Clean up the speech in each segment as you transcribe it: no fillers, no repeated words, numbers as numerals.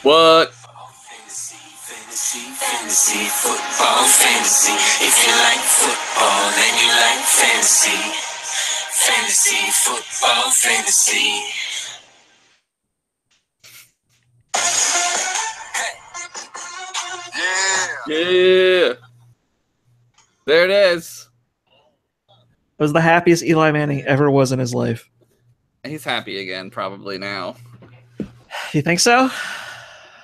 What? Fantasy, football, fantasy. If you like football, then you like fantasy. Fantasy, football, fantasy. Yeah. There it is. It was the happiest Eli Manning ever was in his life. He's happy again, probably now. You think so?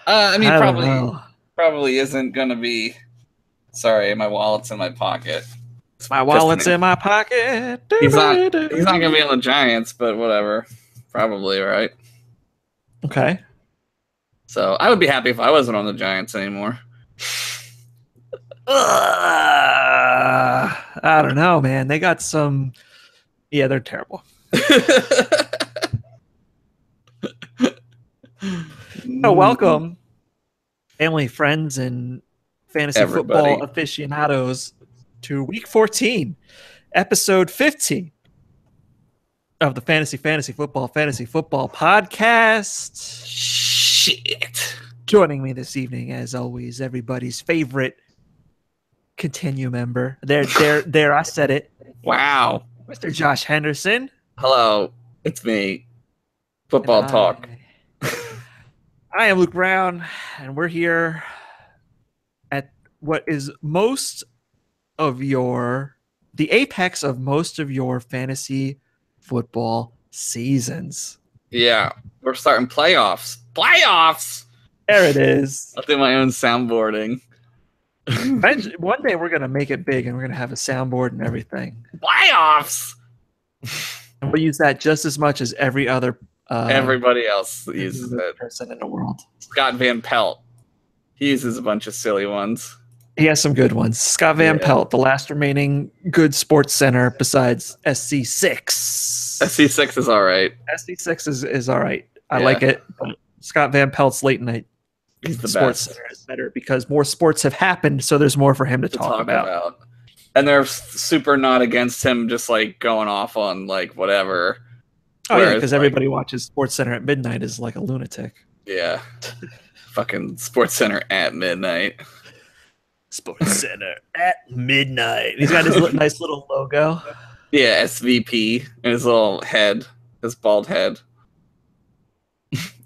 I mean, I don't know. probably isn't gonna be. Sorry, my wallet's in my pocket. My wallet's in my pocket. He's not gonna be on the Giants, but whatever. Probably, right? Okay. So I would be happy if I wasn't on the Giants anymore. I don't know, man. They got some. Yeah, they're terrible. So welcome, family, friends, and fantasy football aficionados to Week 14, Episode 15 of the Fantasy Football Podcast. Shit. Joining me this evening, as always, everybody's favorite Continue member. There, I said it. Wow. Mr. Josh Henderson. Hello, it's me. Football Talk. I am Luke Brown, and we're here at what is the apex of most of your fantasy football seasons. Yeah, we're starting playoffs. Playoffs! There it is. I'll do my own soundboarding. One day we're going to make it big, and we're going to have a soundboard and everything. Playoffs! And we'll use that just as much as every other everybody else uses it. Person in the world. Scott Van Pelt. He uses a bunch of silly ones. He has some good ones. Scott Van Pelt, the last remaining good sports center besides SC6. SC6 is all right. SC6 is all right. I like it. But Scott Van Pelt's late night sports center is better because more sports have happened, so there's more for him to talk about. And they're super not against him just like going off on like whatever. Oh, yeah, because everybody watches Sports Center at midnight is like a lunatic. Yeah. Fucking Sports Center at midnight. Sports Center at midnight. He's got his nice little logo. Yeah, SVP and his little head, his bald head.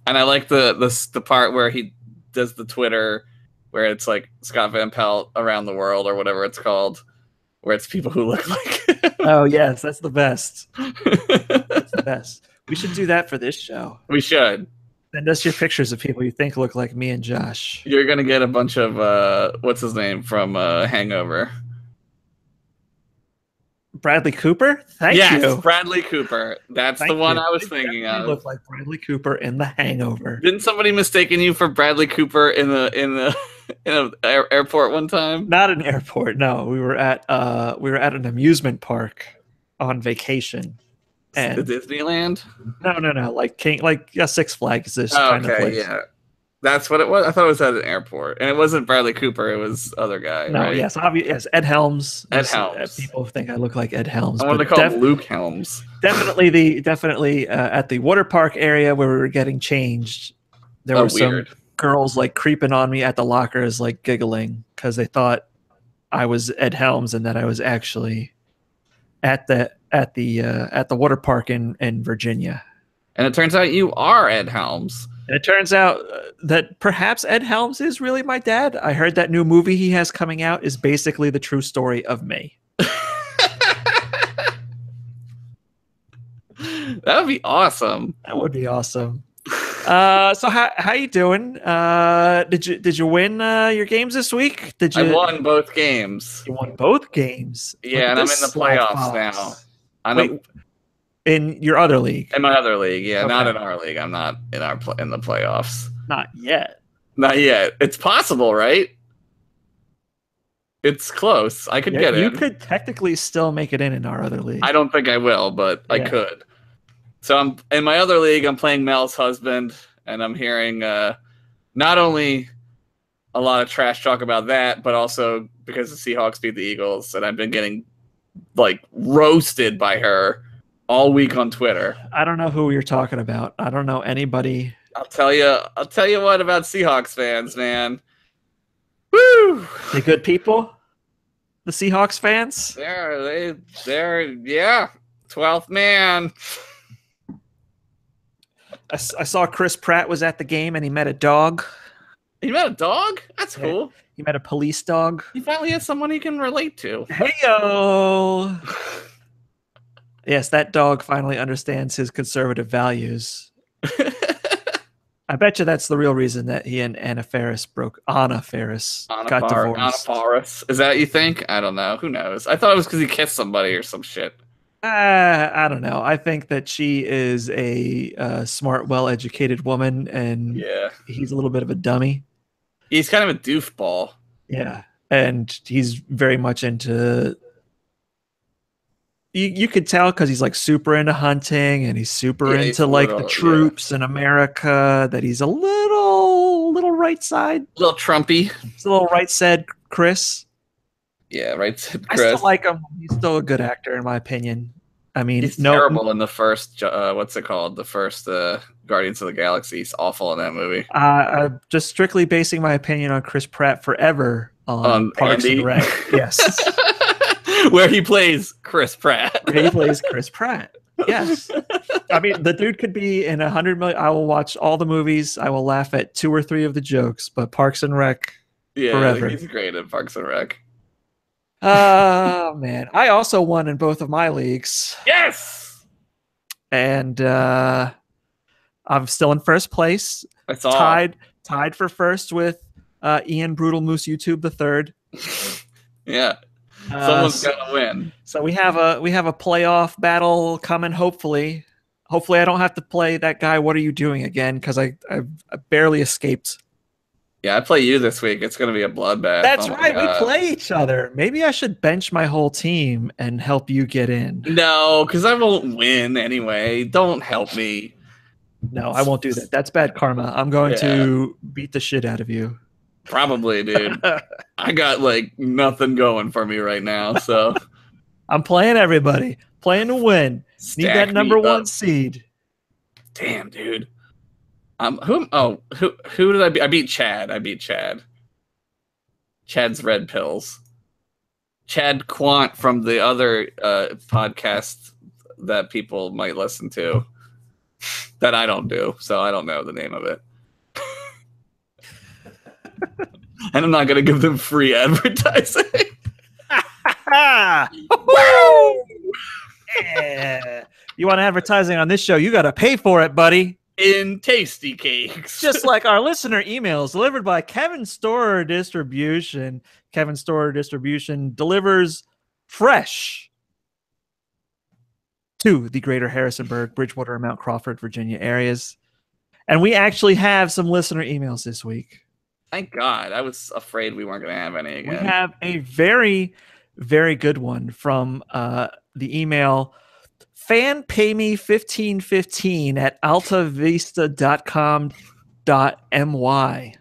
And I like the part where he does the Twitter where it's like Scott Van Pelt around the world or whatever it's called, where it's people who look like him. Oh, yes, that's the best. That's the best. We should do that for this show. We should. Send us your pictures of people you think look like me and Josh. You're going to get a bunch of, what's his name from Hangover? Bradley Cooper? Thank you. Yes, Bradley Cooper. That's the one I was thinking of. You look like Bradley Cooper in The Hangover. Didn't somebody mistaken you for Bradley Cooper in an airport one time? Not an airport. No, we were at an amusement park on vacation. And the Disneyland? No. Like Six Flags. This kind of place. Yeah. That's what it was. I thought it was at an airport, and it wasn't Bradley Cooper. It was other guy. No, right? Yes, Ed Helms. Ed Helms. People think I look like Ed Helms. I want to call him Luke Helms. Definitely at the water park area where we were getting changed. There were some girls like creeping on me at the lockers, like giggling because they thought I was Ed Helms and that I was actually at the water park in Virginia. And it turns out you are Ed Helms. And it turns out that perhaps Ed Helms is really my dad. I heard that new movie he has coming out is basically the true story of me. That would be awesome. That would be awesome. So how you doing? Did you win your games this week? I won both games. You won both games. Yeah, and I'm in the playoffs now. In your other league? In my other league, yeah. Okay. Not in our league. I'm not in the playoffs. Not yet. Not yet. It's possible, right? It's close. I could get in. You could technically still make it in our other league. I don't think I will, but I could. So I'm in my other league. I'm playing Mel's husband, and I'm hearing not only a lot of trash talk about that, but also because the Seahawks beat the Eagles, and I've been getting like roasted by her all week on Twitter. I don't know who you're talking about. I don't know anybody. I'll tell you what about Seahawks fans, man. Woo! They good people? The Seahawks fans? They're yeah. 12th man. I saw Chris Pratt was at the game and he met a dog. You met a dog? That's cool. He met a police dog. He finally has someone he can relate to. Hey-yo! Yes, that dog finally understands his conservative values. I bet you that's the real reason that he and Anna Faris got divorced. Anna Faris. Is that what you think? I don't know. Who knows? I thought it was because he kissed somebody or some shit. I don't know. I think that she is a smart, well-educated woman, and he's a little bit of a dummy. He's kind of a doofball. Yeah, and he's very much into... You could tell because he's like super into hunting, and he's super into like the troops in America, that he's a little right side. A little Trumpy. It's a little right side Chris. Yeah, right side Chris. I still like him. He's still a good actor, in my opinion. I mean, he's terrible in the first, what's it called? The first Guardians of the Galaxy. He's awful in that movie. I'm just strictly basing my opinion on Chris Pratt forever on Parks and Rec. Yes. Where he plays Chris Pratt. Yes. I mean, the dude could be in 100 million. I will watch all the movies. I will laugh at 2 or 3 of the jokes, but Parks and Rec forever. He's great at Parks and Rec. Oh, man. I also won in both of my leagues. Yes! And I'm still in first place. That's all. Tied for first with Ian Brutal Moose YouTube the third. Yeah. Someone's got to win. So we have a playoff battle coming. Hopefully, I don't have to play that guy. What are you doing again? Because I barely escaped. Yeah, I play you this week. It's going to be a bloodbath. That's right. We play each other. Maybe I should bench my whole team and help you get in. No, because I won't win anyway. Don't help me. No, I won't do that. That's bad karma. I'm going to beat the shit out of you. Probably, dude. I got like nothing going for me right now, so I'm playing everybody, playing to win. Need that number 1 seed. Damn, dude. Who did I beat? I beat Chad. Chad's Red Pills. Chad Quant from the other podcast that people might listen to that I don't do, so I don't know the name of it. And I'm not going to give them free advertising. Woo! Yeah. You want advertising on this show, you got to pay for it, buddy. In Tasty Cakes. Just like our listener emails delivered by Kevin Storer Distribution. Kevin Storer Distribution delivers fresh to the greater Harrisonburg, Bridgewater, and Mount Crawford, Virginia areas. And we actually have some listener emails this week. Thank God. I was afraid we weren't going to have any again. We have a very, very good one from the email fanpayme1515 at altavista.com.my.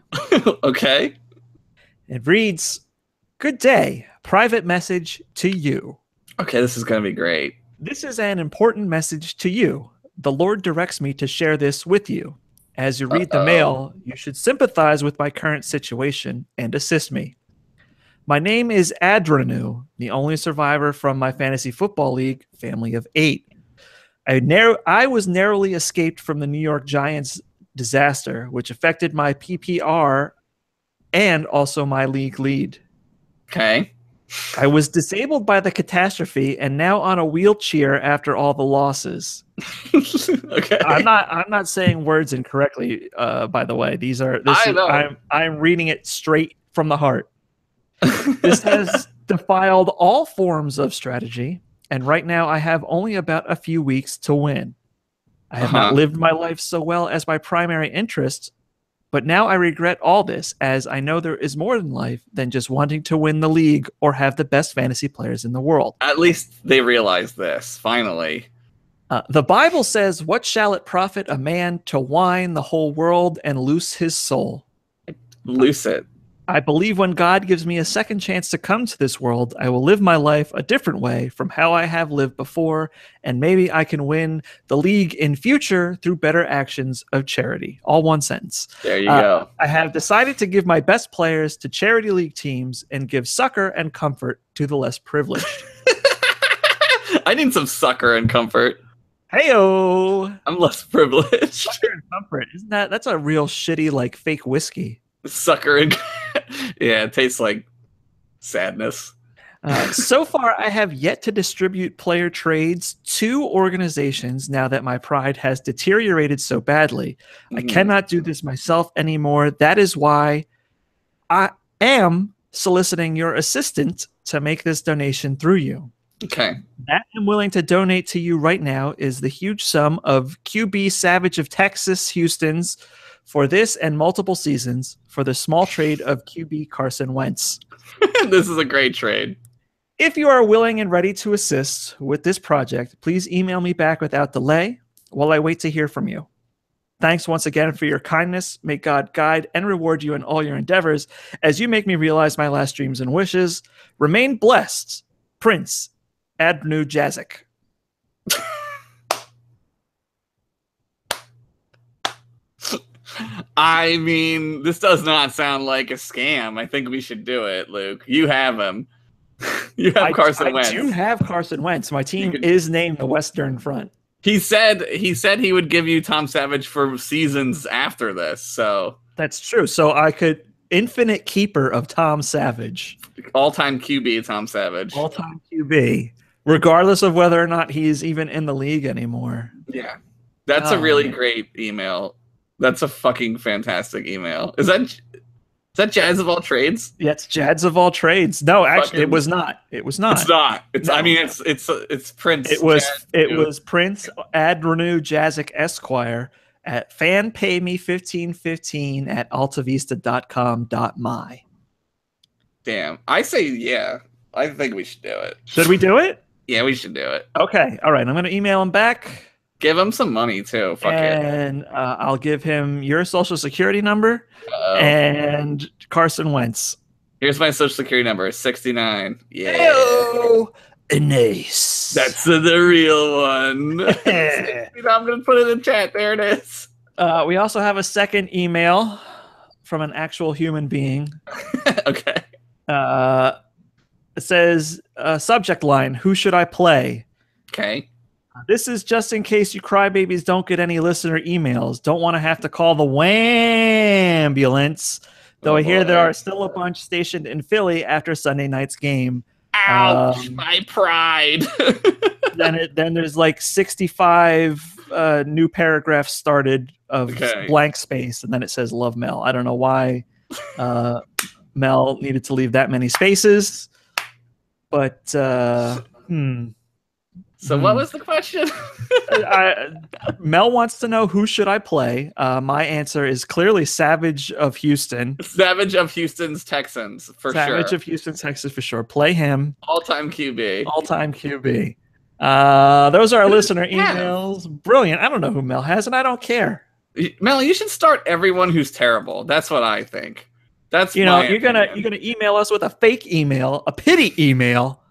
Okay. It reads, "Good day. Private message to you." Okay, this is going to be great. "This is an important message to you. The Lord directs me to share this with you. As you read the mail, you should sympathize with my current situation and assist me. My name is Adranu, the only survivor from my fantasy football league, family of 8. I was narrowly escaped from the New York Giants disaster, which affected my PPR and also my league lead. Okay. I was disabled by the catastrophe and now on a wheelchair after all the losses." Okay. I'm not saying words incorrectly, by the way. I'm reading it straight from the heart. "This has defiled all forms of strategy, and right now I have only about a few weeks to win. I have not lived my life so well as my primary interest, but now I regret all this, as I know there is more in life than just wanting to win the league or have the best fantasy players in the world." At least they realize this, finally. "The Bible says, 'What shall it profit a man to wine the whole world and loose his soul?'" Loose it. I believe when God gives me a second chance to come to this world, I will live my life a different way from how I have lived before, and maybe I can win the league in future through better actions of charity. All one sentence. There you go. I have decided to give my best players to charity league teams and give succor and comfort to the less privileged. I need some succor and comfort. Heyo! I'm less privileged. Succor and comfort. Isn't that's a real shitty, like, fake whiskey. Succor and yeah, it tastes like sadness. So far, I have yet to distribute player trades to organizations now that my pride has deteriorated so badly. I cannot do this myself anymore. That is why I am soliciting your assistance to make this donation through you. Okay. That I'm willing to donate to you right now is the huge sum of QB Savage of Texas Houston's for this and multiple seasons for the small trade of QB Carson Wentz. This is a great trade. If you are willing and ready to assist with this project, please email me back without delay while I wait to hear from you. Thanks once again for your kindness. May God guide and reward you in all your endeavors as you make me realize my last dreams and wishes. Remain blessed, Prince Adnu Jazik. I mean, this does not sound like a scam. I think we should do it, Luke. You have him. You have Carson Wentz. I do have Carson Wentz. My team is named the Western Front. He said he would give you Tom Savage for seasons after this. So that's true. So I could infinite keeper of Tom Savage. All-time QB Tom Savage. All-time QB. Regardless of whether or not he's even in the league anymore. Yeah. That's a really great email. That's a fucking fantastic email. Is that Jads of all trades? Yeah, it's Jads of all trades. No, actually, it was not. It was not. It's not. It's. No. I mean, it's Prince. It was Prince Adrenew Jazik Esquire at fanpayme1515 at altavista.com.my. Damn, I say yeah. I think we should do it. Should we do it? Yeah, we should do it. Okay, all right. I'm gonna email him back. Give him some money too. Fuck and I'll give him your social security number and Carson Wentz. Here's my social security number: 69. Yeah. Hey-o! Nice. That's the real one. I'm gonna put it in chat. There it is. We also have a second email from an actual human being. Okay. It says subject line: Who should I play? Okay. This is just in case you crybabies don't get any listener emails. Don't want to have to call the Wambulance. Though I hear there are still a bunch stationed in Philly after Sunday night's game. Ouch, my pride. then there's like 65 new paragraphs started of blank space, and then it says love Mel. I don't know why Mel needed to leave that many spaces, but So what was the question? Mel wants to know who should I play. My answer is clearly Savage of Houston. Savage of Houston's Texans, for sure. Savage of Houston's Texans, for sure. Play him. All-time QB. All-time QB. Those are our listener emails. Brilliant. I don't know who Mel has, and I don't care. Mel, you should start everyone who's terrible. That's what I think. That's you're gonna email us with a fake email, a pity email.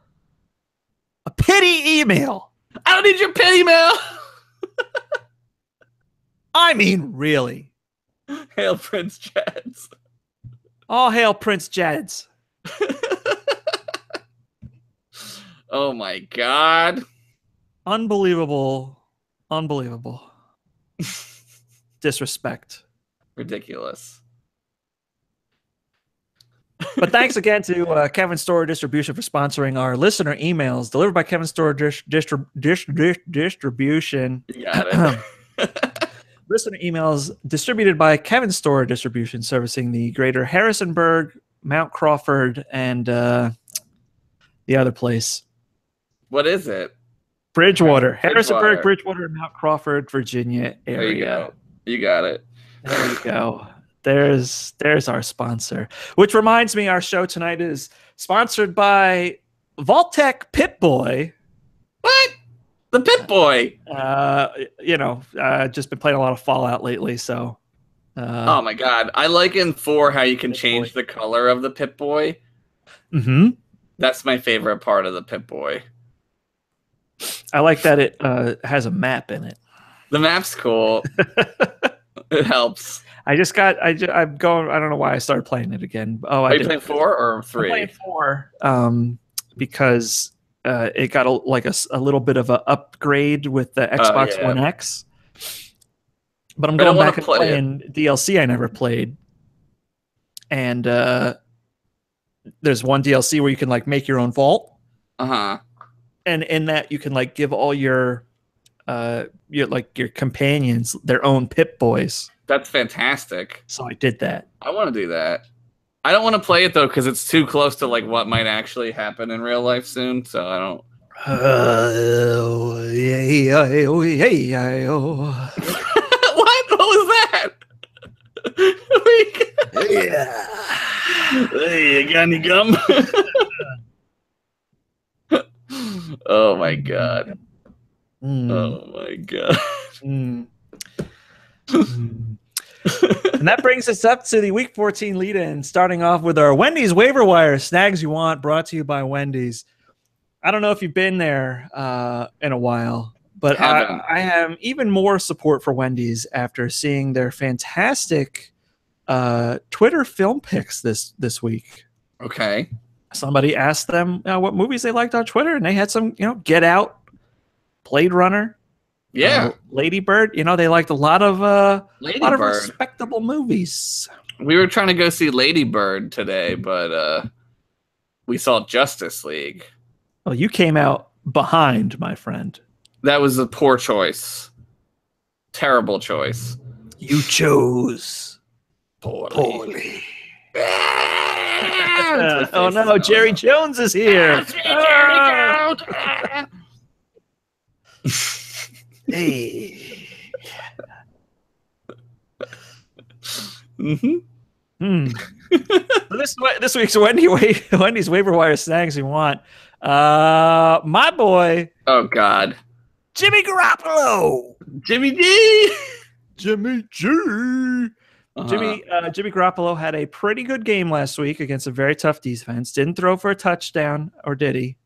A pity email. I don't need your pity mail. I mean, really. Hail Prince Jads. All hail Prince Jads. Oh my God. Unbelievable. Unbelievable. Disrespect. Ridiculous. But thanks again to Kevin Store Distribution for sponsoring our listener emails delivered by Kevin Store Distribution. You got it. Listener emails distributed by Kevin Store Distribution, servicing the greater Harrisonburg, Mount Crawford, and the other place. What is it? Bridgewater. Harrisonburg, Bridgewater, and Mount Crawford, Virginia area. There you go. You got it. There you go. There's our sponsor. Which reminds me, our show tonight is sponsored by Vault-Tec Pip-Boy. What? The Pip-Boy? Just been playing a lot of Fallout lately, so Oh my god. I like in 4 how you can change the color of the Pip-Boy. Mm-hmm. That's my favorite part of the Pip-Boy. I like that it has a map in it. The map's cool. It helps. I'm going. I don't know why I started playing it again. Oh, Are you playing 4 or 3? I'm playing 4. Because it got a little bit of an upgrade with the Xbox One X. But I'm going back and playing DLC I never played. And there's one DLC where you can like make your own vault. Uh-huh. And in that you can like give all your companions their own Pip-Boys. That's fantastic. So I did that. I want to do that. I don't want to play it though because it's too close to like what might actually happen in real life soon. So I don't. What was that? Hey, you got any gum? Oh my god. Oh my god. And that brings us up to the Week 14 lead-in, starting off with our Wendy's Waiver Wire Snags You Want, brought to you by Wendy's. I don't know if you've been there in a while, but I have even more support for Wendy's after seeing their fantastic Twitter film picks this week. Okay. Somebody asked them what movies they liked on Twitter, and they had some, Get Out, Blade Runner, Lady Bird. They liked a lot of respectable movies. We were trying to go see Lady Bird today, but we saw Justice League. Well, you came out behind, my friend. That was a poor choice. Terrible choice. You chose poorly. Oh no, Jerry Jones is here. Jerry Jones. Hey. This week's Wendy's Waiver Wire Snags You Want. My boy. Oh God. Jimmy Garoppolo. Jimmy G. Jimmy G. Jimmy Garoppolo had a pretty good game last week against a very tough defense. Didn't throw for a touchdown, or did he?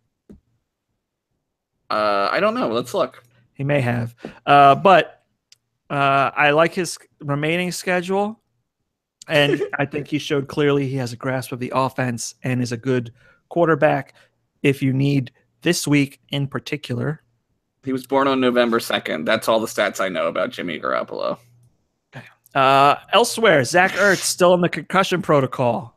I don't know. Let's look. He may have. But I like his remaining schedule. And I think he showed clearly he has a grasp of the offense and is a good quarterback if you need this week in particular. He was born on November 2nd. That's all the stats I know about Jimmy Garoppolo. Okay. Elsewhere, Zach Ertz still in the concussion protocol.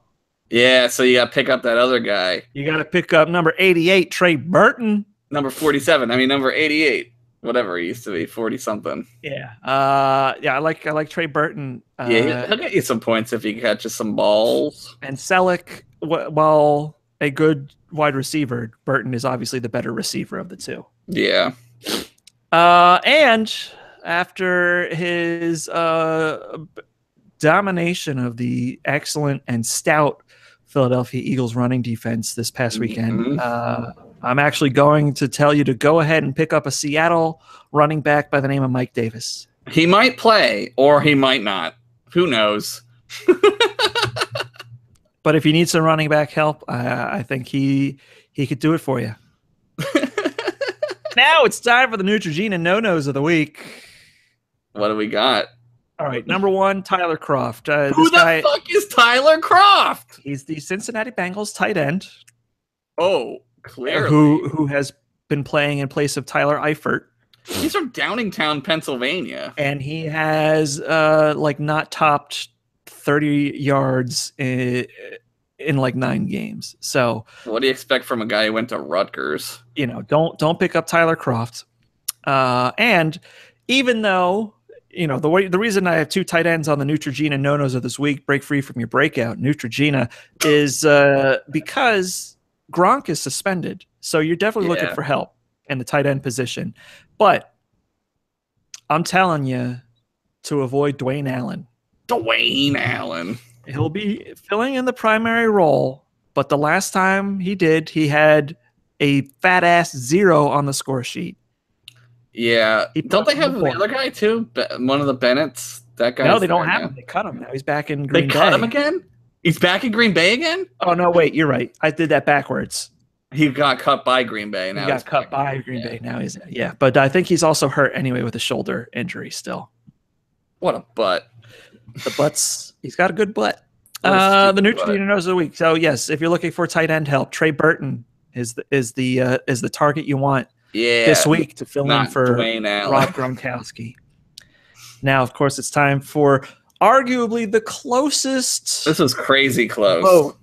Yeah, so you got to pick up that other guy. You got to pick up number 88, Trey Burton. Number 47. I mean, number 88. Whatever he used to be, 40-something. Yeah. I like Trey Burton. Yeah, he'll get you some points if he catches some balls. And Selleck, while a good wide receiver, Burton is obviously the better receiver of the two. Yeah. And after his domination of the excellent and stout Philadelphia Eagles running defense this past weekend, I'm actually going to tell you to go ahead and pick up a Seattle running back by the name of Mike Davis. He might play, or he might not. Who knows? But if you need some running back help, I think he could do it for you. Now it's time for the Neutrogena no-nos of the week. What do we got? All right, number 1, Tyler Kroft. Who the fuck is Tyler Kroft? He's the Cincinnati Bengals tight end. Oh, clearly. Who has been playing in place of Tyler Eifert. He's from Downingtown, Pennsylvania. And he has not topped 30 yards in like 9 games. So what do you expect from a guy who went to Rutgers? Don't pick up Tyler Kroft. And even though, the reason I have 2 tight ends on the Neutrogena no-nos of this week, break free from your breakout, Neutrogena, is because Gronk is suspended. So you're definitely looking for help in the tight end position. But I'm telling you to avoid Dwayne Allen. Dwayne Allen. He'll be filling in the primary role, but the last time he did, he had a fat-ass 0 on the score sheet. Yeah. Don't they have the other guy, too? One of the Bennetts? That guy. No, they don't have him. They cut him. Now he's back in Green Bay. They cut him again? He's back in Green Bay again? Oh, no, wait. You're right. I did that backwards. He got cut by Green Bay. Now he got cut by Green Bay. Now he's but I think he's also hurt anyway with a shoulder injury still. What a butt. He's got a good butt. The Neutrogena of the week. So yes, if you're looking for tight end help, Trey Burton is the target you want this week to fill in for Rob Gronkowski. Now, of course, it's time for arguably the closest. This was crazy close. Oh,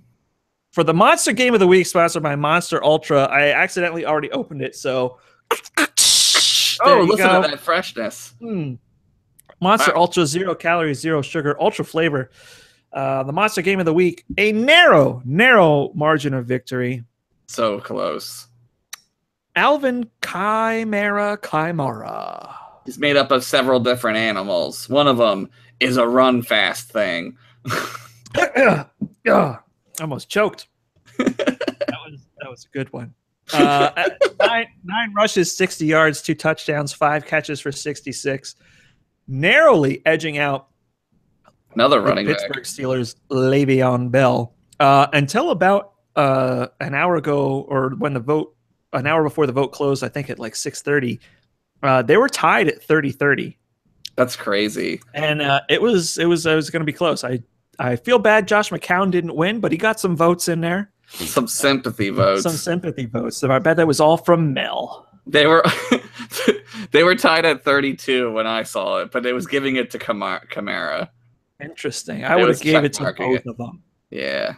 for the Monster Game of the Week, sponsored by Monster Ultra. I accidentally already opened it, so. Listen to that freshness. Monster Ultra, 0 calories, 0 sugar, ultra flavor. The Monster Game of the Week, a narrow margin of victory. So close. Alvin Kamara. He's made up of several different animals. One of them is a run fast thing. Almost choked. That was a good one. 9 rushes, 60 yards, 2 touchdowns, 5 catches for 66. Narrowly edging out another running Pittsburgh Steelers, Le'Veon Bell. Until about an hour ago, or an hour before the vote closed, I think at like 6:30, they were tied at 30-30. That's crazy. And it was going to be close. I feel bad Josh McCown didn't win, but he got some votes in there. Some sympathy votes. So I bet that was all from Mel. They were tied at 32 when I saw it, but it was giving it to Kamara. Interesting. I would have gave it to both of them. Yeah.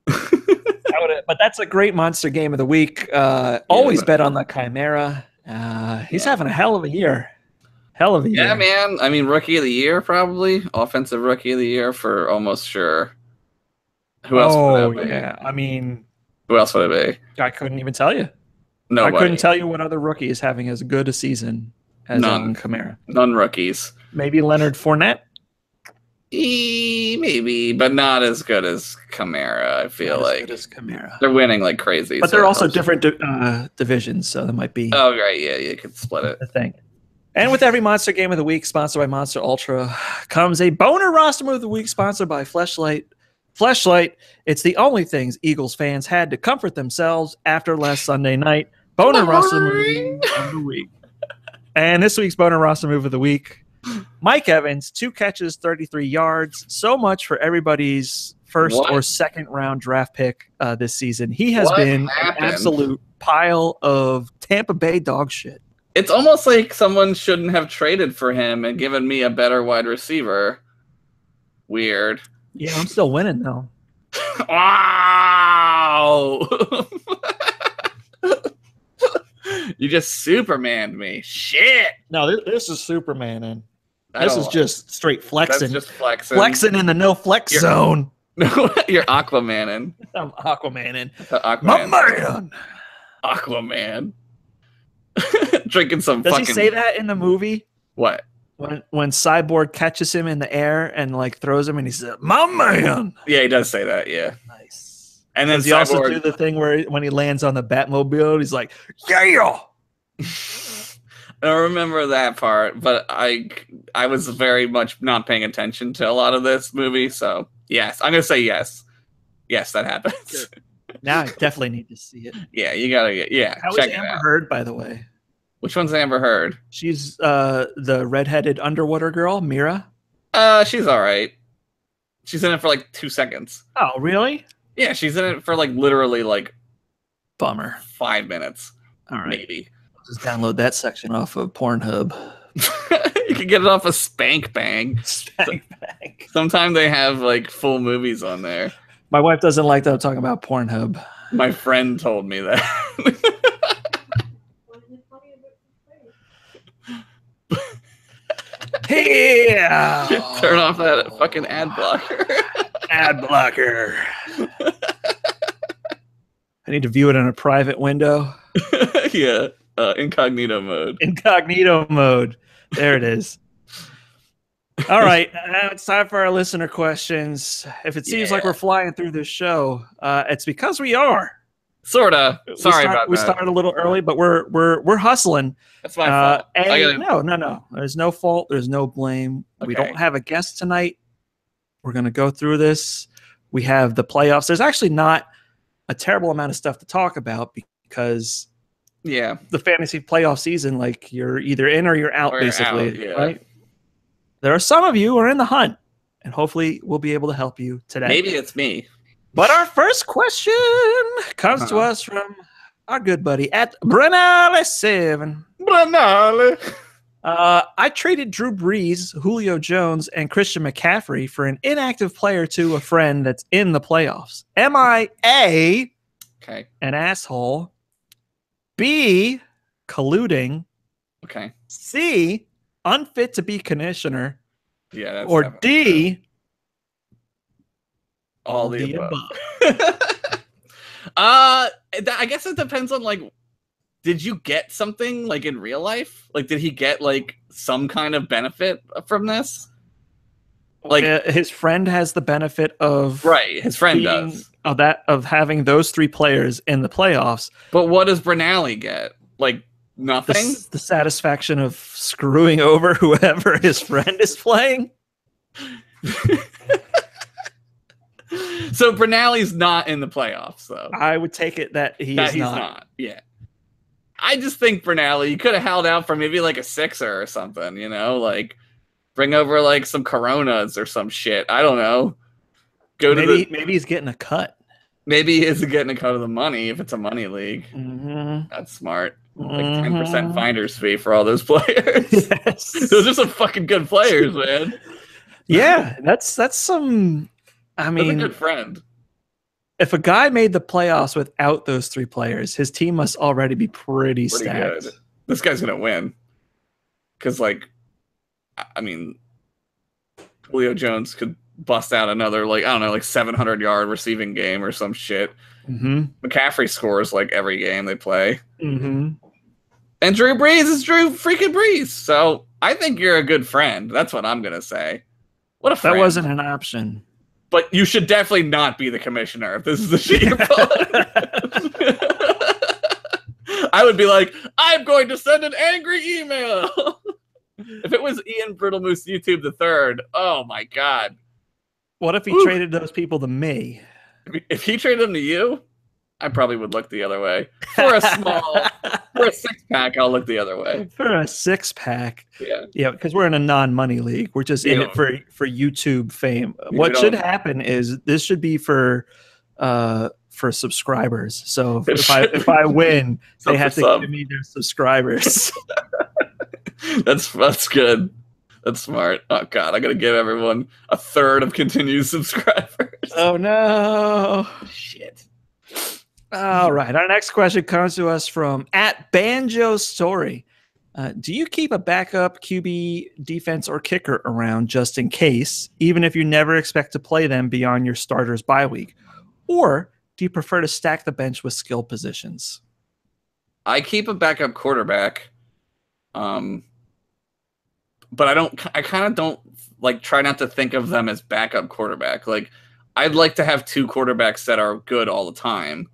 But that's a great Monster Game of the Week. Always bet on the Chimera. He's having a hell of a year. Yeah, man. I mean, Rookie of the Year, probably. Offensive Rookie of the Year for almost sure. Who else would it be? Yeah. I mean, who else would it be? I couldn't even tell you. Nobody. I couldn't tell you what other rookie is having as good a season as Kamara. None rookies. Maybe Leonard Fournette? Maybe, but not as good as Kamara, I feel like. As good as Kamara. They're winning like crazy. But they're also different divisions, so that might be... Oh, right. Yeah, you could split it. The thing. And with every Monster Game of the Week, sponsored by Monster Ultra, comes a boner roster move of the week, sponsored by Fleshlight. Fleshlight, it's the only things Eagles fans had to comfort themselves after last Sunday night. Boner roster move of the week. And this week's boner roster move of the week, Mike Evans, 2 catches, 33 yards. So much for everybody's first or second round draft pick this season. He has been an absolute pile of Tampa Bay dog shit. It's almost like someone shouldn't have traded for him and given me a better wide receiver. Weird. Yeah, I'm still winning, though. Wow! You just Supermaned me. Shit! No, this is Supermaning. This is just straight flexing. That's just flexing. Flexing in the no flex zone. No, you're Aquamaning. I'm Aquamaning. Aquaman. My man! Aquaman. Drinking some Does he say that in the movie? What? When Cyborg catches him in the air and like throws him and he says, "My man." Yeah, he does say that. Yeah. Nice. And then he also do the thing where when he lands on the Batmobile, he's like, "Yeah." I don't remember that part, but I was very much not paying attention to a lot of this movie, so yes, I'm gonna say yes. Yes, that happens. Good. Now I definitely need to see it. Yeah, you gotta get How check is it Amber out. Heard, by the way? Which one's Amber Heard? She's the redheaded underwater girl, Mira. She's all right. She's in it for like 2 seconds. Oh, really? Yeah, she's in it for like literally like bummer 5 minutes. All right, maybe. I'll just download that section off of Pornhub. You can get it off of Spank Bang. Spank Bang. Sometimes they have like full movies on there. My wife doesn't like that I'm talking about Pornhub. My friend told me that. Yeah. Turn off that fucking ad blocker. Ad blocker. I need to view it in a private window. Yeah. Incognito mode. Incognito mode. There it is. All right. Now it's time for our listener questions. If it seems like we're flying through this show, it's because we are. Sorta. Sorry about that. We started a little early, but we're hustling. That's my fault. No. There's no fault. There's no blame. Okay. We don't have a guest tonight. We're gonna go through this. We have the playoffs. There's actually not a terrible amount of stuff to talk about because the fantasy playoff season, like you're either in or you're out, basically. Right? There are some of you who are in the hunt, and hopefully we'll be able to help you today. Maybe it's me. But our first question comes to us from our good buddy at Brenale7. Brenale. I traded Drew Brees, Julio Jones, and Christian McCaffrey for an inactive player to a friend that's in the playoffs. Am I A, an asshole, B, colluding, C, unfit to be commissioner, or D, all the above. I guess it depends on, like, did you get something, like, in real life? Like, did he get, like, some kind of benefit from this? Like, his friend has the benefit of his friend does of having those three players in the playoffs. But what does Bernali get? Like, nothing? The satisfaction of screwing over whoever his friend is playing. So Bernali's not in the playoffs, though. I would take it that he's not. Yeah. I just think Bernali, you could have held out for maybe like a sixer or something, you know, like bring over like some Coronas or some shit. I don't know. Maybe he's getting a cut. Maybe he is getting a cut of the money if it's a money league. That's smart. Like 10% finder's fee for all those players. Yes. Those are some fucking good players, man. Yeah, that's some. I mean, that's a good friend. If a guy made the playoffs without those three players, his team must already be pretty stacked. Good. This guy's gonna win. Because, like, I mean, Julio Jones could bust out another, like, I don't know, like 700-yard receiving game or some shit. McCaffrey scores like every game they play. And Drew Brees is Drew freaking Brees. So I think you're a good friend. That's what I'm gonna say. What a friend. That wasn't an option. But you should definitely not be the commissioner if this is the shit you're pulling. I would be like, I'm going to send an angry email. If it was Ian Brittlemoose YouTube the third, oh my god. What if he traded those people to me? If he traded them to you, I probably would look the other way. For a six-pack, I'll look the other way. For a six-pack. Yeah, because we're in a non-money league. We're just in it for YouTube fame. What should happen is this should be for subscribers. So if I win, they have to give me their subscribers. That's good. That's smart. Oh god, I gotta give everyone a third of continued subscribers. Oh no. Shit. All right. Our next question comes to us from @BanjoStory. Do you keep a backup QB, defense, or kicker around just in case, even if you never expect to play them beyond your starter's bye week? Or do you prefer to stack the bench with skill positions? I keep a backup quarterback. But I kind of don't like try not to think of them as backup quarterback. Like, I'd like to have two quarterbacks that are good all the time.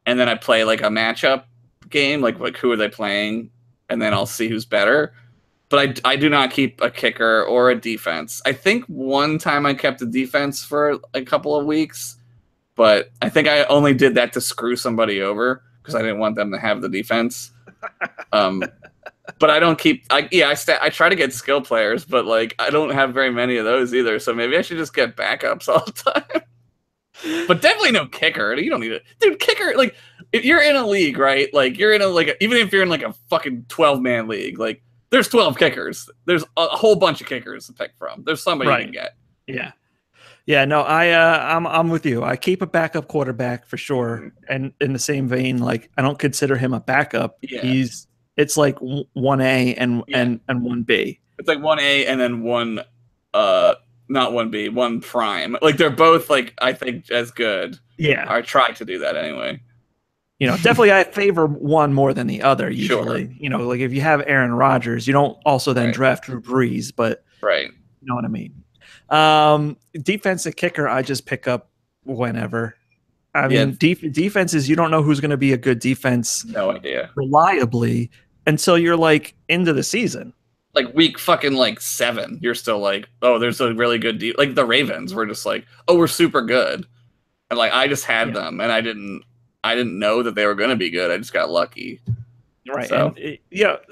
And then I play like a matchup game, like who are they playing? And then I'll see who's better. But I do not keep a kicker or a defense. I think one time I kept a defense for a couple of weeks, but I think I only did that to screw somebody over because I didn't want them to have the defense. But I don't keep. I try to get skill players, but like I don't have very many of those either. So maybe I should just get backups all the time. But definitely no kicker. You don't need it, dude. Kicker, like if you're in a league, right? Like you're in even if you're in like a fucking 12-man league, like there's 12 kickers. There's a whole bunch of kickers to pick from. There's somebody you can get. Yeah. No, I'm with you. I keep a backup quarterback for sure. And in the same vein, like I don't consider him a backup. Yeah. It's like 1A and 1B. It's like 1A and then one not 1B, one prime. Like they're both like I think as good. Yeah. I try to do that anyway. You know, definitely I favor one more than the other usually. Sure. You know, like if you have Aaron Rodgers, you don't also then draft Drew Brees, but you know what I mean. Defensive kicker I just pick up whenever. I mean, defenses, you don't know who's going to be a good defense. No idea. Reliably until you're like into the season. Like week fucking like 7, you're still like, oh, there's a really good like the Ravens were just like, oh, we're super good. And like I just had them and I didn't know that they were going to be good. I just got lucky. Right. So. And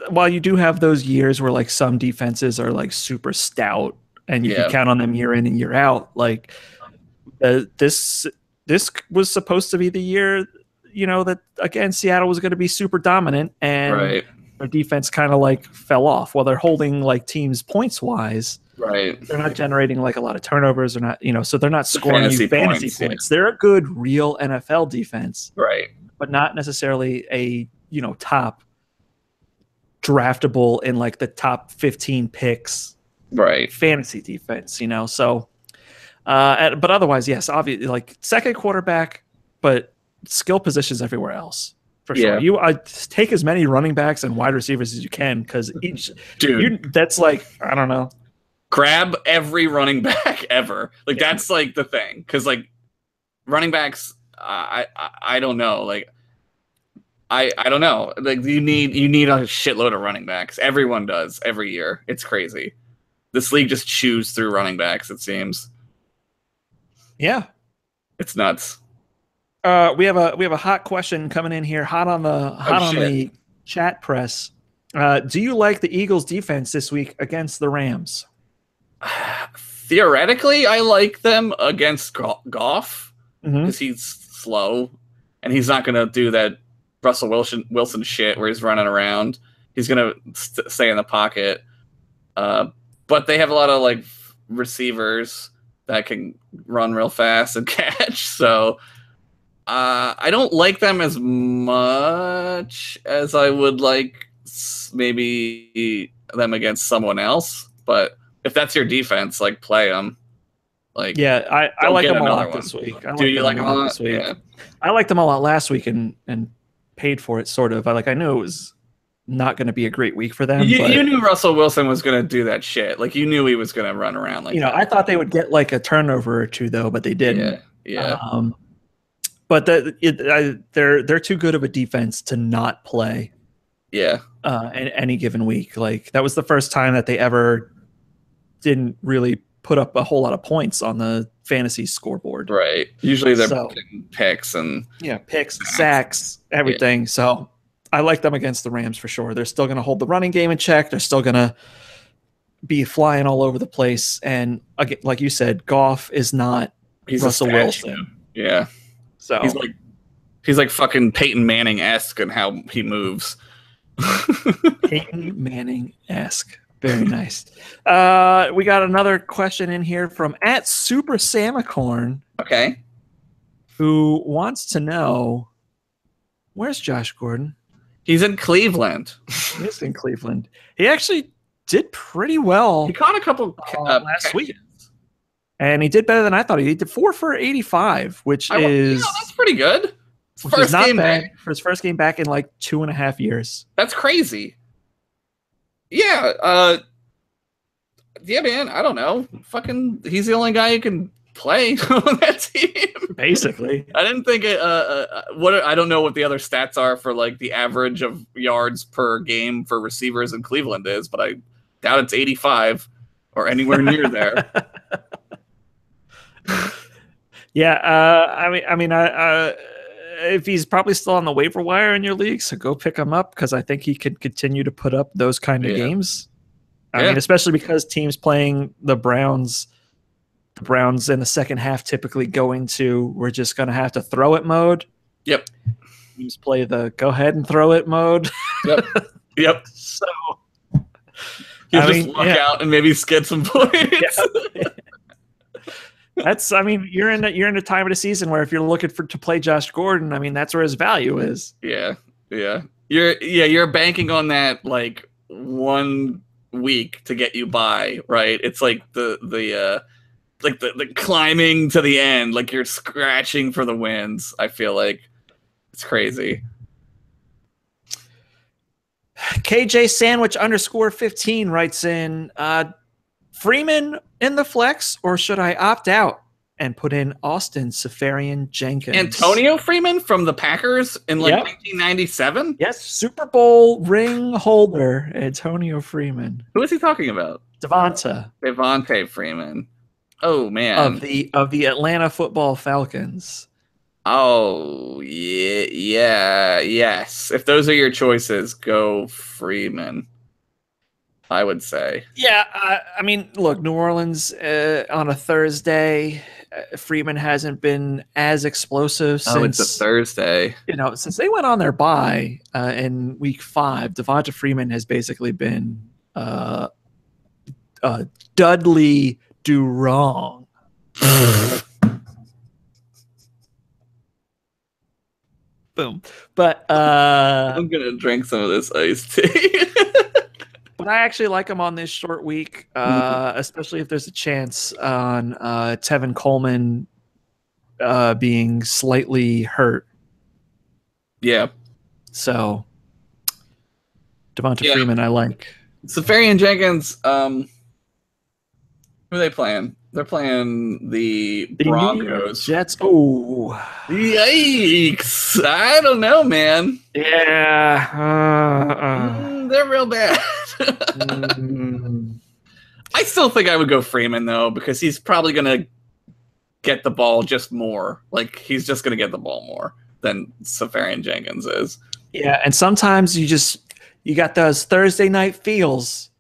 while you do have those years where like some defenses are like super stout and you can count on them year in and year out, like this was supposed to be the year, that again Seattle was going to be super dominant, and their defense kind of like fell off. Well, they're holding like teams points wise. Right. They're not generating like a lot of turnovers. They're not, so they're not scoring you fantasy points. They're a good real NFL defense. Right. But not necessarily a, top draftable in like the top 15 picks. Right. Fantasy defense, so but otherwise, yes, obviously like second quarterback, but skill positions everywhere else. For sure. You take as many running backs and wide receivers as you can, because each that's like, I don't know. Grab every running back ever. Like that's like the thing. Because like running backs, I don't know. Like I don't know. Like you need a shitload of running backs. Everyone does every year. It's crazy. This league just chews through running backs, it seems. Yeah. It's nuts. We have a hot question coming in here, hot on the chat press. Do you like the Eagles' defense this week against the Rams? Theoretically, I like them against Goff because he's slow and he's not going to do that Russell Wilson shit where he's running around. He's going to stay in the pocket. But they have a lot of like receivers that can run real fast and catch, so. I don't like them as much as I would like maybe them against someone else. But if that's your defense, like play them. Like I like them a lot this week. Do you like them a lot this week? Yeah. I liked them a lot last week and paid for it sort of. I knew it was not going to be a great week for them. You knew Russell Wilson was going to do that shit. Like you knew he was going to run around like that. I thought they would get like a turnover or two though, but they didn't. Yeah. But they're too good of a defense to not play. Yeah. In any given week. Like that was the first time that they ever didn't really put up a whole lot of points on the fantasy scoreboard. Right. Usually they're picking picks and picks, sacks, everything. Yeah. So I like them against the Rams for sure. They're still going to hold the running game in check. They're still going to be flying all over the place. And again, like you said, Goff is not Russell Wilson. Yeah. So he's like fucking Peyton Manning-esque in how he moves. Peyton Manning-esque. Very nice. We got another question in here from @SuperSamicorn. Okay. Who wants to know, where's Josh Gordon? He's in Cleveland. He's in Cleveland. He actually did pretty well. He caught a couple last week. And he did better than I thought. He did 4 for 85, which is that's pretty good. First game back for his first game back in like 2.5 years. That's crazy. Yeah, yeah, man. I don't know. Fucking, he's the only guy who can play on that team. Basically, I didn't think it. I don't know what the other stats are for like the average of yards per game for receivers in Cleveland is, but I doubt it's 85 or anywhere near there. Yeah, I mean, if he's probably still on the waiver wire in your league, so go pick him up because I think he could continue to put up those kind of games. I mean, especially because teams playing the Browns in the second half typically go into we're just going to have to throw it mode. Yep. Teams play the go ahead and throw it mode. Yep. So you just walk out and maybe get some points. Yeah. I mean, you're in a time of the season where if you're looking to play Josh Gordon, I mean, that's where his value is. Yeah. You're banking on that like 1 week to get you by, right? It's like the climbing to the end, like you're scratching for the wins. I feel like it's crazy. KJ Sandwich _15 writes in, Freeman in the flex, or should I opt out? and put in Austin Seferian-Jenkins. Antonio Freeman from the Packers in 1997? Yes, Super Bowl ring holder, Antonio Freeman. Who is he talking about? Devonta Freeman. Oh, man. Of the Atlanta Football Falcons. Oh, yeah, yes. If those are your choices, go Freeman, I would say. Yeah, I mean, look, New Orleans on a Thursday, Freeman hasn't been as explosive since... it's a Thursday. Since they went on their bye in week 5, Devonta Freeman has basically been Dudley do wrong. Boom. But I'm gonna drink some of this iced tea. But I actually like him on this short week, especially if there's a chance on Tevin Coleman being slightly hurt. Yeah. So Devonta Freeman, I like. Seferian-Jenkins, who are they playing? They're playing the Broncos. Jets. Oh, yikes! I don't know, man. Yeah, they're real bad. I still think I would go Freeman though, because he's probably gonna get the ball just more. Like he's just gonna get the ball more than Seferian-Jenkins is. Yeah, and sometimes you got those Thursday night feels.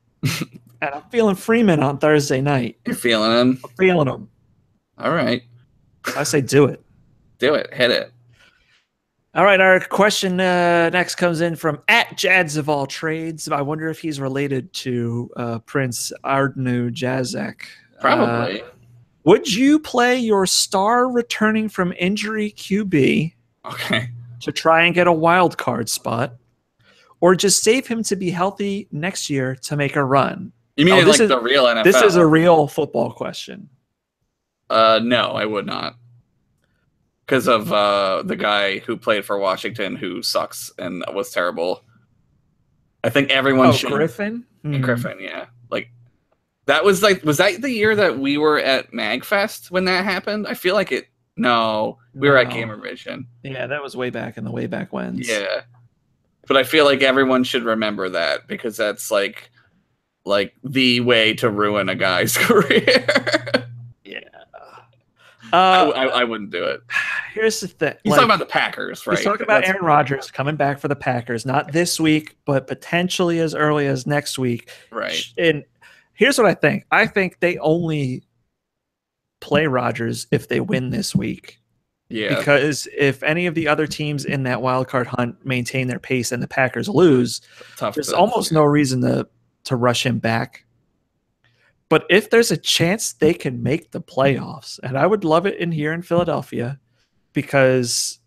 And I'm feeling Freeman on Thursday night. You're feeling him? I'm feeling him. All right. I say do it. Do it. Hit it. All right. Our question next comes in from @Jads of all trades. I wonder if he's related to Prince Ardnu Jazek. Probably. Would you play your star returning from injury QB to try and get a wild card spot, or just save him to be healthy next year to make a run? You mean the real NFL? This is a real football question. No, I would not. Because of the guy who played for Washington who sucks and was terrible. I think everyone should. Griffin? Griffin, yeah. Was that the year that we were at MagFest when that happened? I feel like it. No, we were at Gamer Vision. Yeah, that was way back in the way back when. Yeah. But I feel like everyone should remember that because that's like the way to ruin a guy's career. Yeah. I wouldn't do it. Here's the thing. He's talking about the Packers, right? He's talking about Aaron Rodgers coming back for the Packers, not this week, but potentially as early as next week. Right. And here's what I think. I think they only play Rodgers if they win this week. Yeah. Because if any of the other teams in that wild card hunt maintain their pace and the Packers lose, there's almost no reason to rush him back. But if there's a chance they can make the playoffs, and I would love it here in Philadelphia, because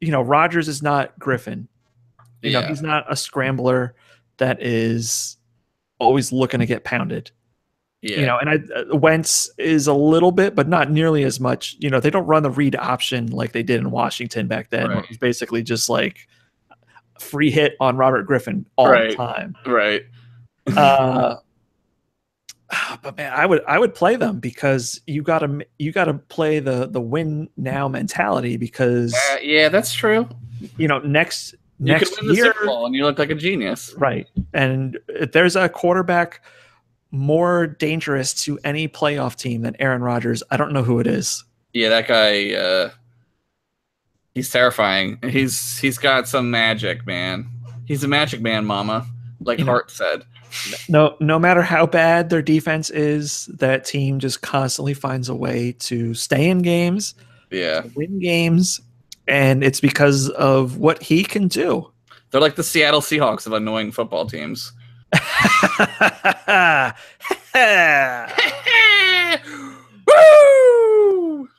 Rodgers is not Griffin. He's not a scrambler that is always looking to get pounded. Yeah. And Wentz is a little bit, but not nearly as much. They don't run the read option like they did in Washington back then. Right. Where it's basically just like free hit on Robert Griffin all the time. Right. But man, I would play them because you gotta play the win now mentality because that's true. Next you could win the Super Bowl and you look like a genius, right? And if there's a quarterback more dangerous to any playoff team than Aaron Rodgers, I don't know who it is. Yeah, that guy. He's terrifying. He's got some magic, man. He's a magic man, mama. Like Hart said. No matter how bad their defense is, that team just constantly finds a way to stay in games, win games, and it's because of what he can do. They're like the Seattle Seahawks of annoying football teams. Woo!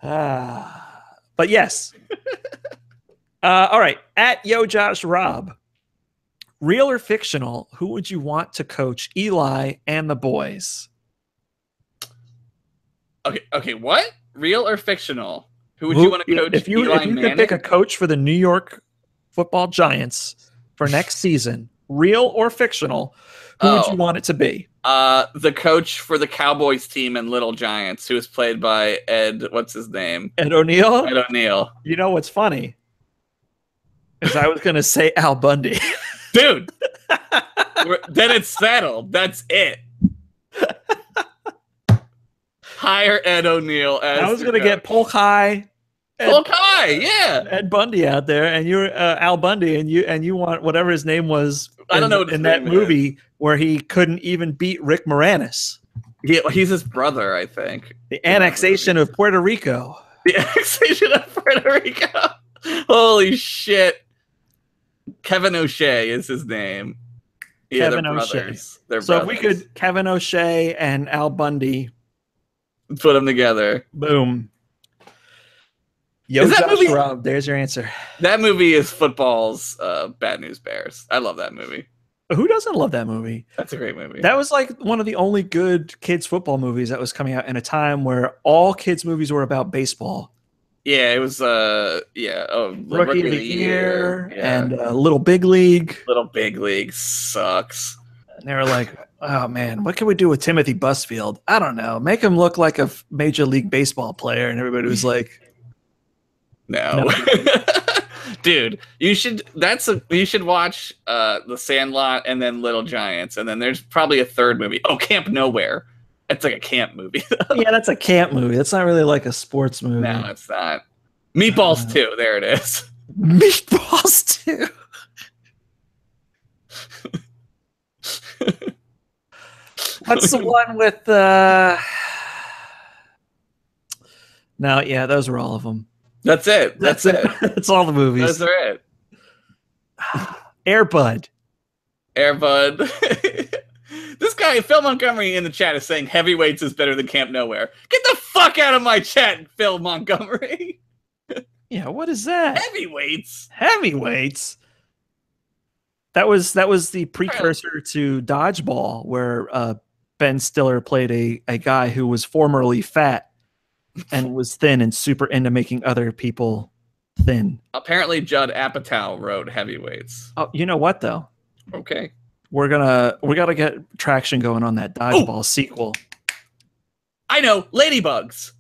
But yes. All right. @YoJoshRob. Real or fictional, who would you want to coach Eli and the boys? Okay, what? Real or fictional? Who would you want to coach? If you could pick a coach for the New York Football Giants for next season, real or fictional, who would you want it to be? The coach for the Cowboys team in Little Giants, who was played by Ed. What's his name? Ed O'Neill. Ed O'Neill. You know what's funny? Is I was gonna say Al Bundy, dude. Then it's settled. That's it. Hire Ed O'Neill as I was gonna get Polk High. Polk High, yeah. Ed Bundy out there, and you're Al Bundy, and you want whatever his name was. I don't know in that movie where he couldn't even beat Rick Moranis. Yeah, he's his brother, I think. The annexation of Puerto Rico. The annexation of Puerto Rico. Holy shit. Kevin O'Shea is his name. Yeah, Kevin O'Shea. They're so brothers. if we could Kevin O'Shea and Al Bundy put them together. Boom. Yo, is that Josh movie? Rob, there's your answer. That movie is football's Bad News Bears. I love that movie. Who doesn't love that movie? That's a great movie. That was like one of the only good kids football movies that was coming out in a time where all kids movies were about baseball. Yeah, it was Rookie of the Year yeah. and Little Big League. Little Big League sucks. And they were like, oh man, what can we do with Timothy Busfield? I don't know. Make him look like a Major League Baseball player. And everybody was like, no. Dude, you should watch The Sandlot and then Little Giants, and then there's probably a third movie. Oh, Camp Nowhere. It's like a camp movie. Yeah, that's a camp movie. That's not really like a sports movie. No, it's not. Meatballs 2. There it is. Meatballs 2. What's the one with No, yeah, those were all of them. That's it. That's it. That's all the movies. Those are it. Air Bud. This guy, Phil Montgomery, in the chat is saying Heavyweights is better than Camp Nowhere. Get the fuck out of my chat, Phil Montgomery. Yeah, what is that? Heavyweights. That was the precursor to Dodgeball, where Ben Stiller played a guy who was formerly fat and was thin and super into making other people thin. Apparently, Judd Apatow wrote Heavyweights. Oh, you know what though? Okay. We gotta get traction going on that Dodgeball sequel. I know, Ladybugs.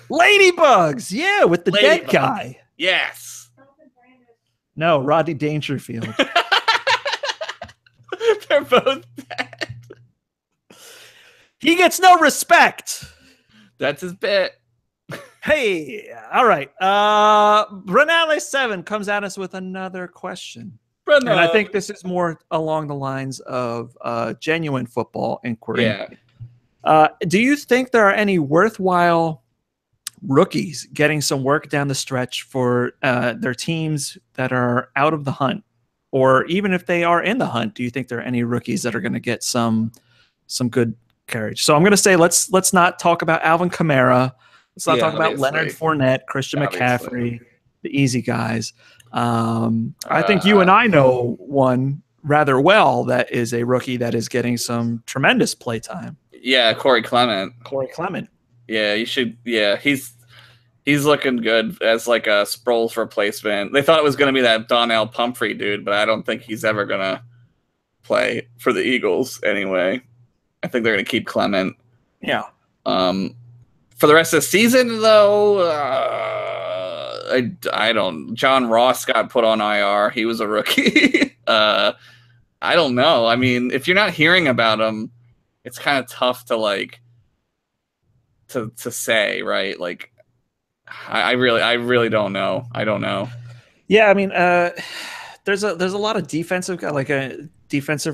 Ladybugs, yeah, with the dead guy. Yes. No, Rodney Dangerfield. They're both dead. He gets no respect. That's his bit. Hey, all right. Renale7 comes at us with another question. And I think this is more along the lines of genuine football inquiry. Yeah. Do you think there are any worthwhile rookies getting some work down the stretch for their teams that are out of the hunt? Or even if they are in the hunt, do you think there are any rookies that are going to get some good carriage? So I'm going to say let's not talk about Alvin Kamara. Let's not talk about Leonard Fournette, Christian McCaffrey, the easy guys. I think you and I know one rather well that is a rookie that is getting some tremendous play time. Yeah, Corey Clement. Yeah, you should. Yeah, he's looking good as like a Sproles replacement. They thought it was going to be that Donnell Pumphrey dude, but I don't think he's ever going to play for the Eagles anyway. I think they're going to keep Clement. Yeah. For the rest of the season, though, I don't. John Ross got put on IR. He was a rookie. I don't know. I mean, if you're not hearing about him, it's kind of tough to like to say, right? Like, I really don't know. I don't know. Yeah, I mean, there's a lot of defensive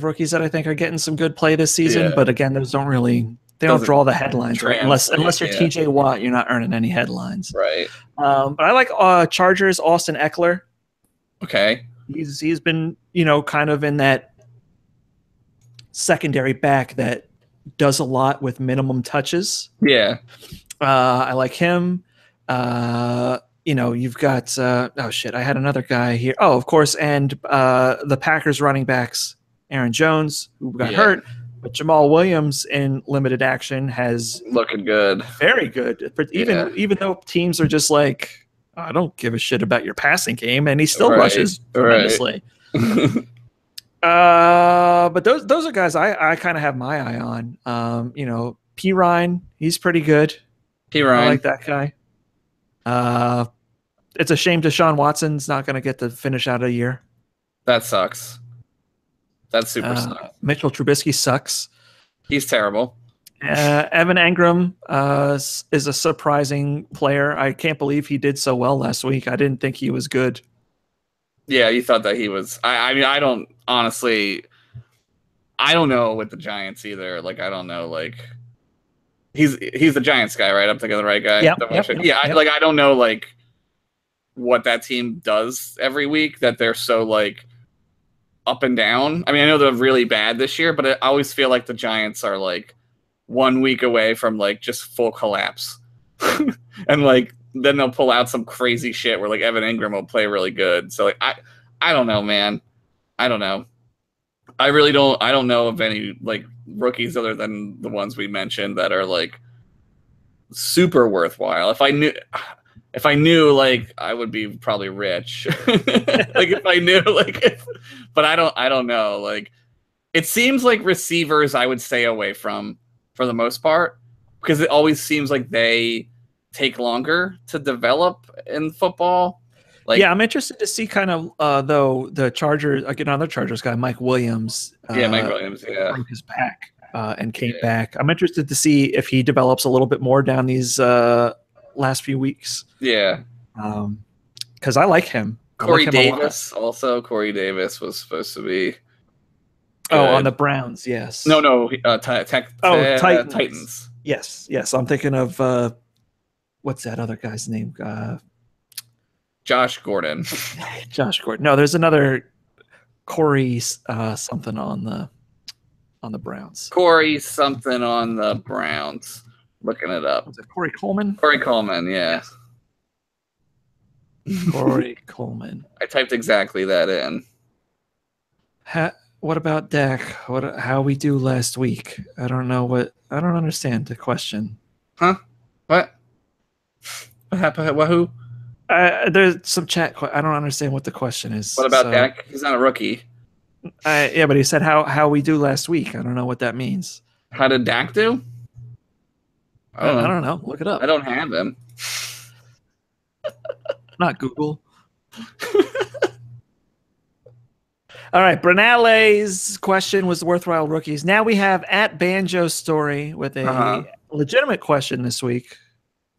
rookies that I think are getting some good play this season. Yeah. But again, those don't really. They don't draw the headlines, right? Unless you're TJ Watt, you're not earning any headlines. Right. But I like Chargers Austin Eckler. Okay. He's been, kind of in that secondary back that does a lot with minimum touches. Yeah. I like him. You've got I had another guy here. Oh, of course, and the Packers running backs, Aaron Jones, who got hurt. But Jamal Williams in limited action has looking good, very good. But even though teams are just like, I don't give a shit about your passing game, and he still rushes tremendously. But those are guys I kind of have my eye on. P. Ryan, he's pretty good. P. Ryan. I like that guy. It's a shame Deshaun Watson's not going to get to finish out a year. That sucks. That's super sucks. Mitchell Trubisky sucks. He's terrible. Evan Engram is a surprising player. I can't believe he did so well last week. I didn't think he was good. Yeah, you thought that he was. I mean, I don't honestly. I don't know with the Giants either. Like, I don't know. Like, he's the Giants guy, right? I'm thinking of the right guy. Yep. I don't know like what that team does every week. That they're so like up and down. I mean, I know they're really bad this year, but I always feel like the Giants are like 1 week away from like just full collapse, and like. Then they'll pull out some crazy shit where like Evan Engram will play really good. So like I don't know, man. I don't know. I don't know of any like rookies other than the ones we mentioned that are like super worthwhile. If I knew like I would be probably rich. Like if I knew like but I don't know. Like it seems like receivers I would stay away from for the most part because it always seems like they take longer to develop in football. Like, yeah, I'm interested to see kind of though the Chargers, like another Chargers guy, Mike Williams. Mike Williams, broke his back and came back. I'm interested to see if he develops a little bit more down these last few weeks. Yeah, because I like him. Corey Davis also. Corey Davis was supposed to be. Good. On the Browns, yes. No, Titans. Yes. I'm thinking of. What's that other guy's name? Josh Gordon. Josh Gordon. No, there's another Corey something on the Browns. Corey something on the Browns. Looking it up. Was it Corey Coleman? Corey Coleman, yeah. Corey Coleman. I typed exactly that in. What about Dak? How we do last week? I don't understand the question. Huh? What? What happened? Who? There's some chat. I don't understand what the question is. What about Dak? He's not a rookie. Yeah, but he said how we do last week. I don't know what that means. How did Dak do? I don't know. Look it up. I don't have him. Not Google. All right, Bernale's question was worthwhile rookies. Now we have at Banjo Story with a legitimate question this week.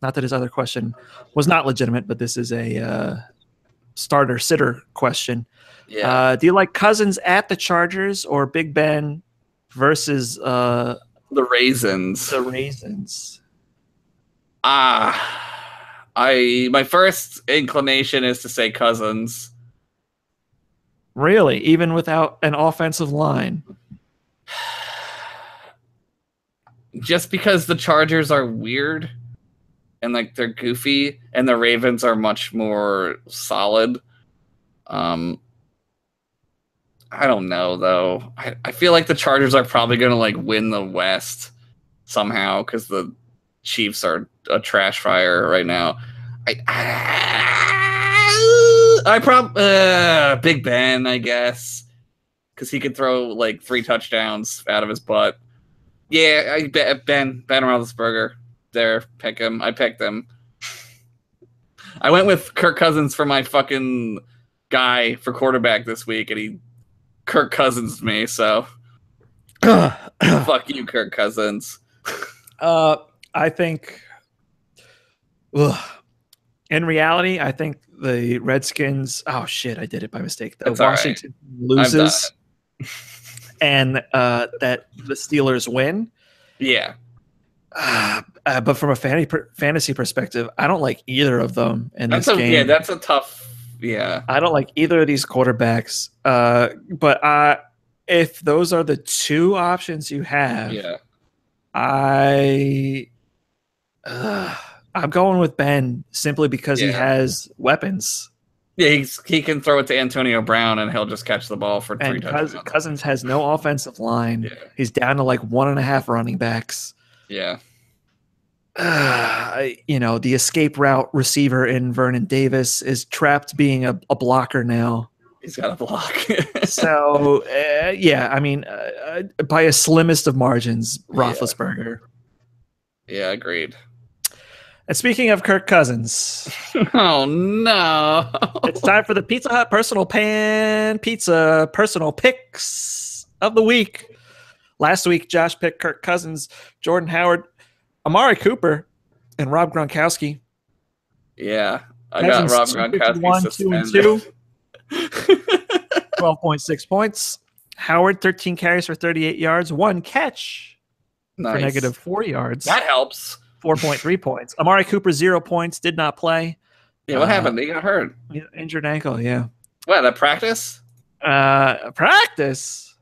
Not that his other question was not legitimate, but this is a starter sitter question. Yeah. Do you like Cousins at the Chargers or Big Ben versus the Raisins? The Raisins. My first inclination is to say Cousins. Really? Even without an offensive line? Just because the Chargers are weird and like they're goofy and the Ravens are much more solid. I don't know though. I feel like the Chargers are probably going to like win the West somehow because the Chiefs are a trash fire right now. Big Ben, I guess, because he could throw like 3 touchdowns out of his butt. Yeah, Ben Roethlisberger. There, pick him. I picked him. I went with Kirk Cousins for my fucking guy for quarterback this week, and he Kirk Cousins me. So fuck you, Kirk Cousins. I think. In reality, I think the Redskins. Oh shit! I did it by mistake. Washington loses, and that the Steelers win. Yeah. But from a fantasy perspective, I don't like either of them in this game. Yeah, that's a tough. Yeah, I don't like either of these quarterbacks. But if those are the two options you have, yeah, I'm going with Ben simply because he has weapons. Yeah, he can throw it to Antonio Brown and he'll just catch the ball for 3 touchdowns. Cousins has no offensive line. Yeah. He's down to like 1.5 running backs. Yeah. The escape route receiver in Vernon Davis is trapped being a blocker now. He's got a block. So, yeah, I mean, by a slimmest of margins, Roethlisberger. Yeah, agreed. And speaking of Kirk Cousins. Oh, no. It's time for the Pizza Hut Personal Pan Pizza Personal Picks of the Week. Last week, Josh picked Kirk Cousins, Jordan Howard, Amari Cooper, and Rob Gronkowski. Yeah, I got Rob Gronkowski suspended. 12.6 points. Howard, 13 carries for 38 yards, 1 catch for negative 4 yards. That helps. 4.3 points. Amari Cooper, 0 points, did not play. Yeah, what happened? He got hurt. Injured ankle, yeah. What, at practice? Practice.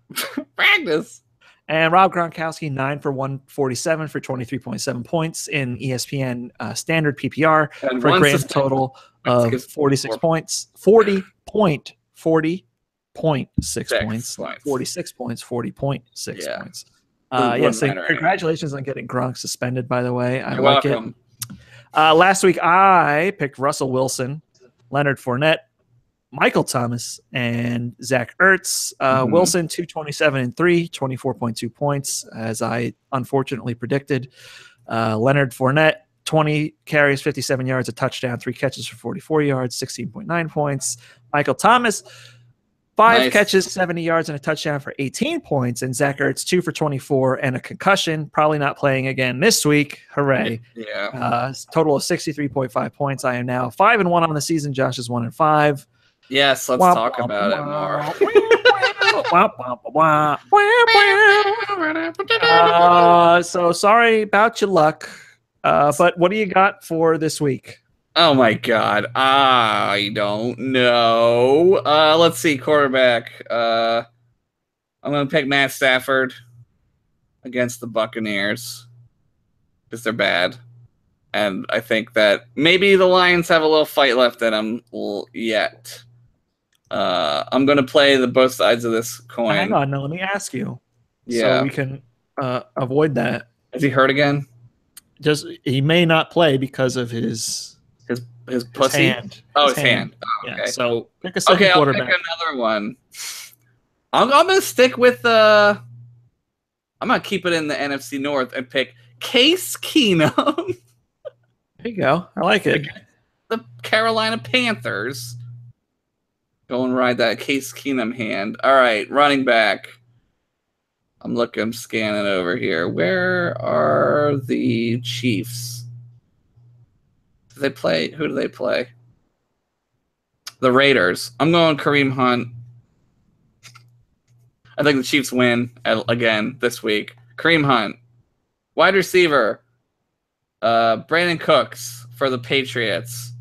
Practice. And Rob Gronkowski, 9 for 147 for 23.7 points in ESPN standard PPR and for a grand total of 46 points. 40.6 points. 46 points, 40.6 points. So congratulations on getting Gronk suspended, by the way. You're welcome. Last week, I picked Russell Wilson, Leonard Fournette, Michael Thomas, and Zach Ertz. Wilson, 227-3, 24.2 points, as I unfortunately predicted. Leonard Fournette, 20 carries, 57 yards, a touchdown, 3 catches for 44 yards, 16.9 points. Michael Thomas, 5 catches, 70 yards, and a touchdown for 18 points. And Zach Ertz, 2 for 24 and a concussion, probably not playing again this week. Hooray. Yeah. Total of 63.5 points. I am now 5-1 on the season. Josh is 1-5. Yes, let's talk about it more. So sorry about your luck. But what do you got for this week? Oh my God, I don't know. Let's see, quarterback. I'm gonna pick Matt Stafford against the Buccaneers because they're bad, and I think that maybe the Lions have a little fight left in them yet. I'm gonna play both sides of this coin. Hang on, now let me ask you. Yeah, so we can avoid that. Is he hurt again? He may not play because of his pussy hand. His hand. Oh, okay. Yeah, so pick a second quarterback. I'll pick another one. I'm gonna stick with I'm gonna keep it in the NFC North and pick Case Keenum. There you go. I like it. The Carolina Panthers. Go and ride that Case Keenum hand. All right, running back. I'm scanning over here. Where are the Chiefs? Who do they play? The Raiders. I'm going Kareem Hunt. I think the Chiefs win again this week. Kareem Hunt. Wide receiver. Brandon Cooks for the Patriots.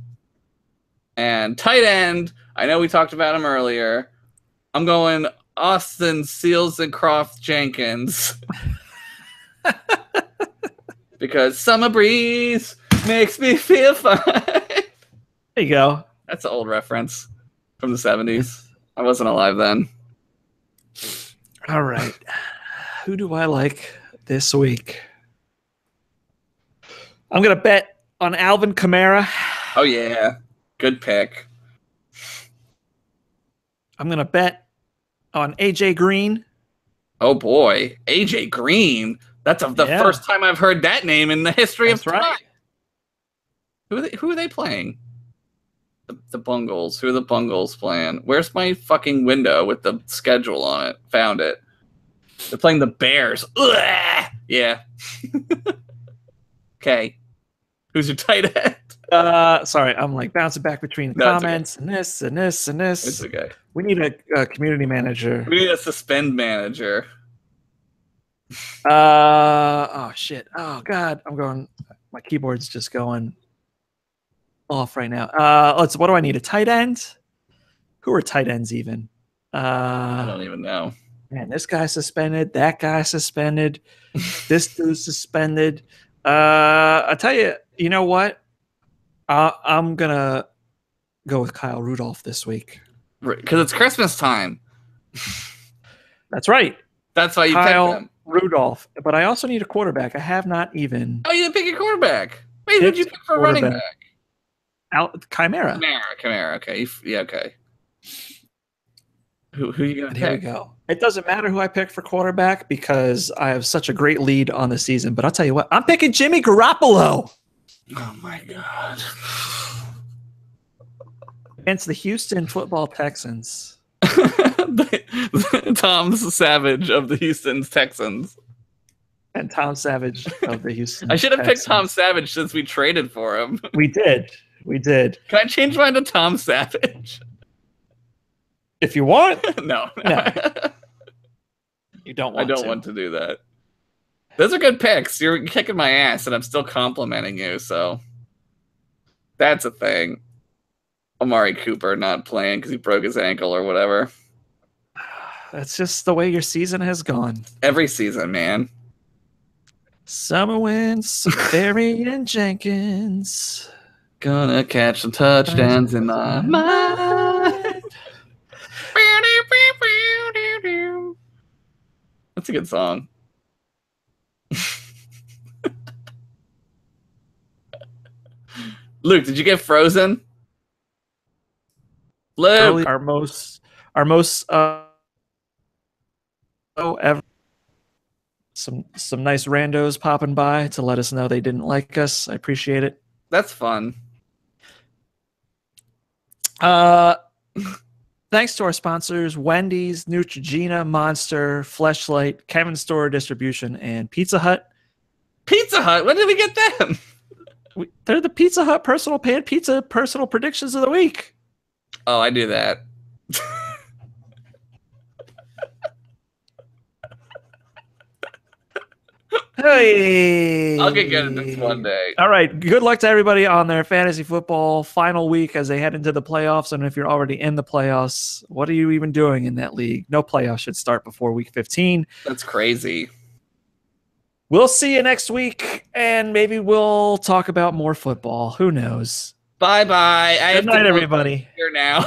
And tight end. I know we talked about him earlier. I'm going Austin Seals and Croft Jenkins. Because summer breeze makes me feel fine. There you go. That's an old reference from the 70s. I wasn't alive then. All right. Who do I like this week? I'm going to bet on Alvin Kamara. Oh, yeah. Good pick. I'm going to bet on AJ Green. Oh, boy. AJ Green. That's the first time I've heard that name in the history of time. Right. Who are they playing? The Bungles. Who are the Bungles playing? Where's my fucking window with the schedule on it? Found it. They're playing the Bears. Ugh! Yeah. Okay. Who's your tight end? Sorry, I'm like bouncing back between the comments and this and this and this. It's okay. We need a community manager. We need a suspend manager. Oh shit. Oh god, my keyboard's just going off right now. What do I need? A tight end? Who are tight ends even? I don't even know. Man, this guy's suspended, that guy's suspended, this dude's suspended. I tell you, you know what? I'm gonna go with Kyle Rudolph this week. Because it's Christmas time. That's right. That's why you Kyle picked him. Rudolph. But I also need a quarterback. I have not even. Oh, you didn't pick a quarterback. Wait, who'd you pick for running back? Chimera. Chimera. Okay. Yeah, okay. Who you gonna pick? Here we go. It doesn't matter who I pick for quarterback because I have such a great lead on the season. But I'll tell you what, I'm picking Jimmy Garoppolo. Oh my god! Against the Houston Football Texans. Tom Savage of the Houston Texans. And Tom Savage of the Houston I should have Texans. picked Tom Savage since we traded for him. We did. Can I change mine to Tom Savage? If you want. No. You don't want I don't want to do that. Those are good picks. You're kicking my ass, and I'm still complimenting you, so that's a thing. Amari Cooper not playing because he broke his ankle or whatever. That's just the way your season has gone. Every season, man. Summer Winds, Berry and Jenkins. Gonna catch some touchdowns in my mind. That's a good song. Luke, did you get Frozen? Luke, our most ever. Some nice randos popping by to let us know they didn't like us. I appreciate it. That's fun. Thanks to our sponsors, Wendy's, Neutrogena, Monster, Fleshlight, Kevin Store Distribution, and Pizza Hut. Pizza Hut? When did we get them? They're the Pizza Hut personal pan pizza personal predictions of the week. Oh, I do that. Hey, I'll get good at this one day. All right. Good luck to everybody on their fantasy football final week as they head into the playoffs. And if you're already in the playoffs, what are you even doing in that league? No playoffs should start before week 15. That's crazy. We'll see you next week, and maybe we'll talk about more football. Who knows? Bye-bye. Good night, everybody. Here now.